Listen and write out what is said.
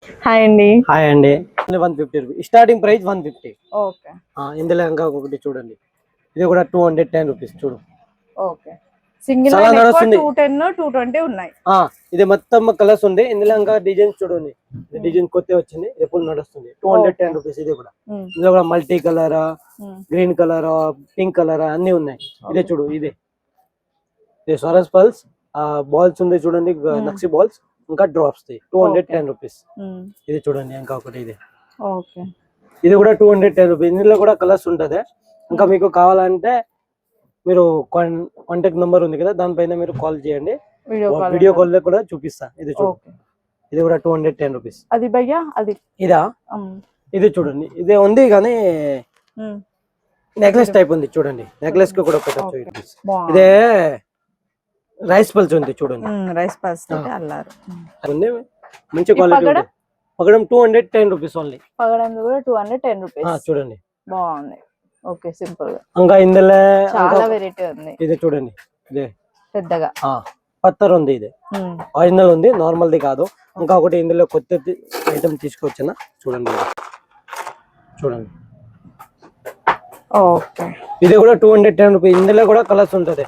Hi అండి. Hi అండి. 150 rupees starting price 150. Okay. ఇందులో ఇంకా ఒకటి చూడండి, ఇది కూడా 210 రూపీస్. చూడు, ఓకే. సింగిల్ లైన్ ఎక్కువ 210 220 ఉన్నాయి. ఇది మొత్తం కలర్స్ ఉంది. ఇందులో ఇంకా డిజైన్స్ చూడండి, డిజైన్ కొత్త వచ్చింది, ఎప్పుడు నడుస్తుంది. 210 రూపీస్. ఇది కూడా ఇందులో కూడా multi colour, green colour, pink colour అన్ని ఉన్నాయి. ఇదే చూడు, ఇది సరస్ పల్స్ బాల్స్ ఉంది చూడండి, నక్సీ బాల్స్ ఇంకా డ్రాప్స్ 210 రూపీస్. ఇది చూడండి ఇంకా ఒకటి, ఇది కూడా 210 రూపీస్. ఇందులో కూడా కలర్స్ ఉంటది. ఇంకా మీకు కావాలంటే మీరు కాంటాక్ట్ నెంబర్ ఉంది కదా, దానిపైన మీరు కాల్ చేయండి, వీడియో కాల్ లో కూడా చూపిస్తా. ఇది చూడండి, ఇది కూడా 210 రూపీస్. అది భయ్యా, అది ఇదా, ఇది చూడండి, ఇదే ఉంది కానీ నెక్లెస్ టైప్ ఉంది చూడండి, నెక్లెస్ కి కూడా పెట్టచ్చు. ఇదే రైస్ పల్స్ ఉంది చూడండి, రైస్ పల్స్ మంచి క్వాలిటీ. పగడం 210 రూపీస్ ఓన్లీ. పగడం కూడా 210 రూపీస్. చూడండి, బాగుంది. ఓకే, సింపుల్ గా. ఇంకా ఇందులో చాలా వెరైటీ ఉంది. ఇది చూడండి, ఇదే పెద్దగా పత్తర్ ఉంది, ఇది ఒరిజినల్ ఉంది, నార్మల్ ది కాదు. ఇంకా ఒకటి ఇందులో కొత్త ఐటమ్ తీసుకొచ్చిన చూడండి, చూడండి. ఓకే, ఇది కూడా 210 రూపీస్. ఇందులో కూడా కలర్స్ ఉంటది.